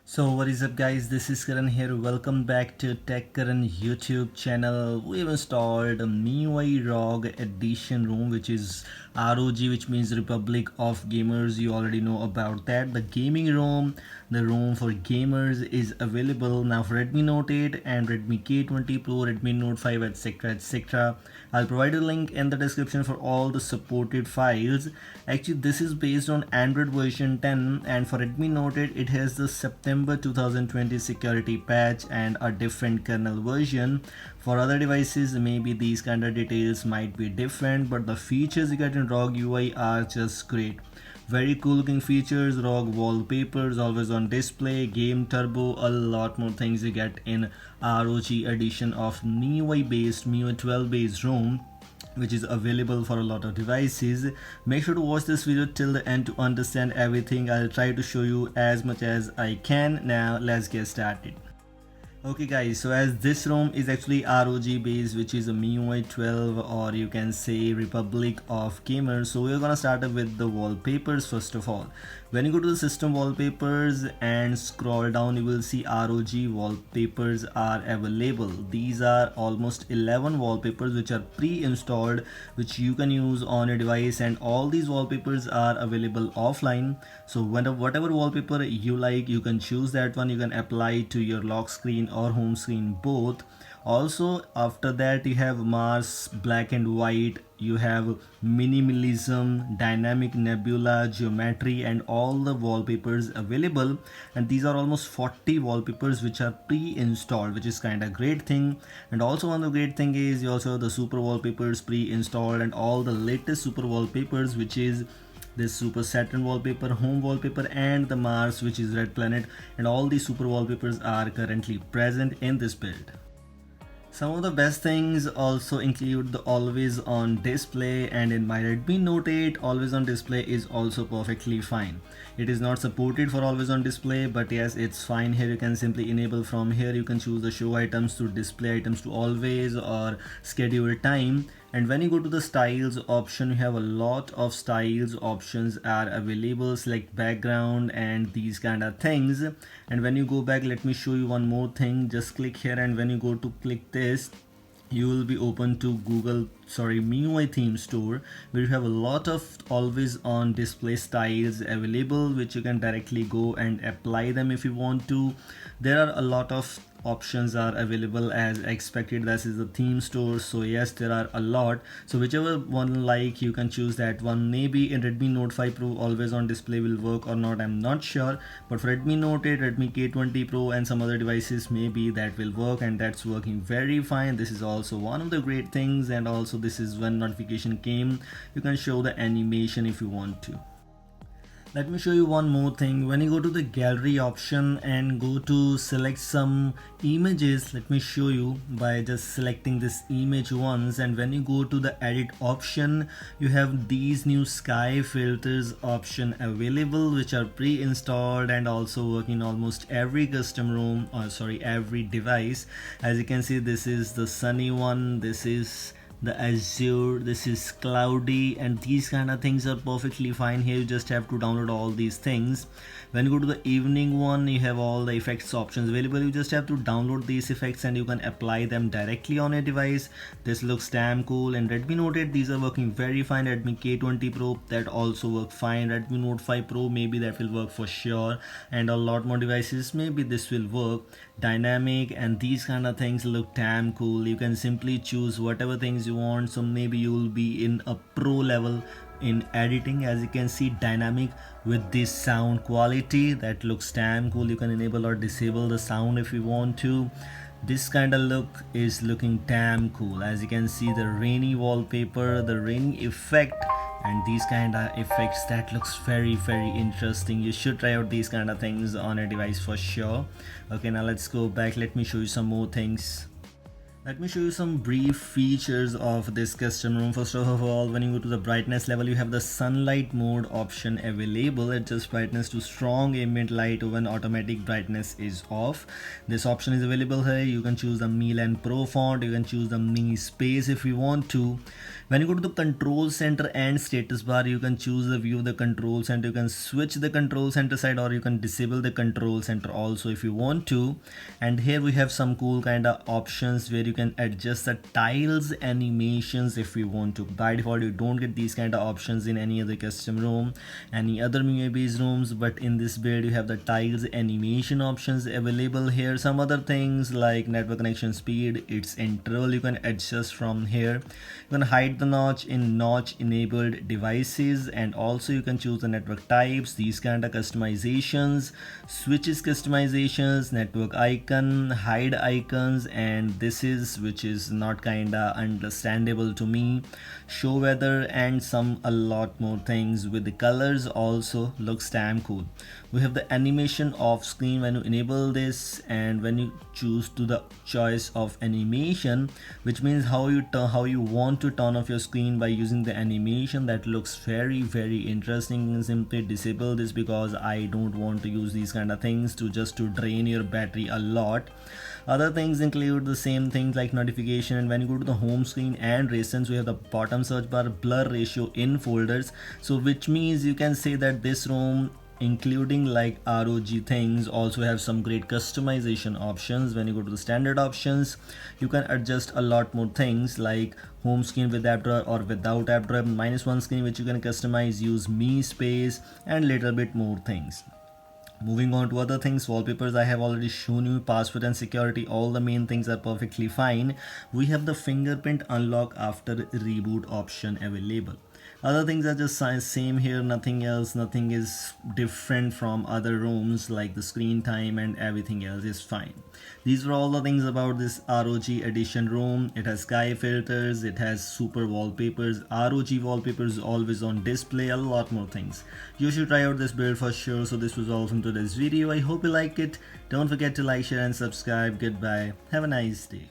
So what is up guys, this is Karan here. Welcome back to Tech Karan YouTube channel. We've installed a MIUI ROG Edition ROM, which is ROG, which means Republic of Gamers. You already know about that. The gaming ROM, the ROM for gamers is available now for Redmi Note 8 and Redmi K20 Pro, Redmi Note 5, etc, etc. I'll provide a link in the description for all the supported files. Actually, this is based on Android version 10, and for Redmi Note 8 it has the September 2020 security patch and a different kernel version. For other devices maybe these kind of details might be different, but the features you get in ROG UI are just great. Very cool looking features, ROG wallpapers, always on display, game turbo, a lot more things you get in ROG edition of MIUI based, MIUI 12 based ROM, which is available for a lot of devices. Make sure to watch this video till the end to understand everything. I'll try to show you as much as I can. Now let's get started. Okay guys, so as this ROM is actually ROG based, which is a MIUI 12, or you can say Republic of Gamers, so we're gonna start up with the wallpapers first of all. When you go to the system wallpapers and scroll down, you will see ROG wallpapers are available. These are almost 11 wallpapers which are pre-installed, which you can use on your device, and all these wallpapers are available offline. So whatever wallpaper you like, you can choose that one. You can apply to your lock screen or home screen both. Also after that you have Mars, black and white, you have minimalism, dynamic nebula, geometry, and all the wallpapers available. And these are almost 40 wallpapers which are pre-installed, which is kind of great thing. And also one of the great thing is you also have the super wallpapers pre-installed, and all the latest super wallpapers, which is this Super Saturn wallpaper, home wallpaper, and the Mars, which is red planet, and all these super wallpapers are currently present in this build. Some of the best things also include the always on display, and in my Redmi Note 8 always on display is also perfectly fine. It is not supported for always on display, but yes, it's fine. Here you can simply enable from here. You can choose the show items to display items to always, or schedule time. And when you go to the styles option, you have a lot of styles options are available. Select background and these kind of things. And when you go back, let me show you one more thing. Just click here, and when you go to click this, you will be open to MIUI theme store, where you have a lot of always on display styles available, which you can directly go and apply them if you want to. There are a lot of options are available as expected. This is the theme store, so yes, there are a lot. So whichever one like, you can choose that one. Maybe in Redmi Note 5 Pro always on display will work or not, I'm not sure, but for Redmi Note 8, Redmi K20 Pro, and some other devices maybe that will work, and that's working very fine. This is also one of the great things. And also this is when notification came, you can show the animation if you want to. Let me show you one more thing. When you go to the gallery option and go to select some images, let me show you by just selecting this image once. And when you go to the edit option, you have these new sky filters option available, which are pre-installed and also working almost every custom ROM, or every device. As you can see, this is the sunny one, this is the azure, this is cloudy, and these kind of things are perfectly fine. Here you just have to download all these things. When you go to the evening one, you have all the effects options available. You just have to download these effects and you can apply them directly on your device. This looks damn cool. And Redmi Note 8, these are working very fine. Redmi K20 Pro, that also work fine. Redmi Note 5 Pro, maybe that will work for sure, and a lot more devices maybe this will work. Dynamic and these kind of things look damn cool. You can simply choose whatever things you want, so maybe you will be in a pro level in editing. As you can see, dynamic with this sound quality, that looks damn cool. You can enable or disable the sound if you want to. This kind of look is looking damn cool. As you can see, the rainy wallpaper, the rainy effect, and these kind of effects, that looks very interesting. You should try out these kind of things on a device for sure. Okay, now let's go back. Let me show you some more things. Let me show you some brief features of this custom room. First of all, when you go to the brightness level, you have the sunlight mode option available. Adjust brightness to strong ambient light when automatic brightness is off. This option is available here. You can choose the Milan Pro font. You can choose the Mi Space if you want to. When you go to the control center and status bar, you can choose the view of the control center. You can switch the control center side, or you can disable the control center also if you want to. And here we have some cool kind of options where you can adjust the tiles animations if you want to. By default, you don't get these kind of options in any other custom room, any other MIUI based rooms, but in this build you have the tiles animation options available here. Some other things like network connection speed, its interval you can adjust from here. You can hide the notch in notch enabled devices, and also you can choose the network types, these kind of customizations, switches customizations, network icon, hide icons, and this is which is not kinda understandable to me, show weather, and some a lot more things. With the colors also looks damn cool. We have the animation off screen when you enable this, and when you choose to the choice of animation, which means how you want to turn off your screen by using the animation. That looks very interesting. You can simply disable this because I don't want to use these kind of things to drain your battery a lot. Other things include the same things like notification, and when you go to the home screen and recents, we have the bottom search bar blur ratio in folders, so which means you can say that this room, including like ROG things, also have some great customization options. When you go to the standard options, you can adjust a lot more things like home screen with app drawer or without app drawer, -1 screen which you can customize, use Mi Space, and little bit more things. Moving on to other things, wallpapers I have already shown you, password and security, all the main things are perfectly fine. We have the fingerprint unlock after reboot option available. Other things are just same here, nothing else, nothing is different from other rooms, like the screen time and everything else is fine. These were all the things about this ROG edition room. It has sky filters, it has super wallpapers, ROG wallpapers always on display, a lot more things. You should try out this build for sure. So this was all from today's video. I hope you like it. Don't forget to like, share and subscribe. Goodbye. Have a nice day.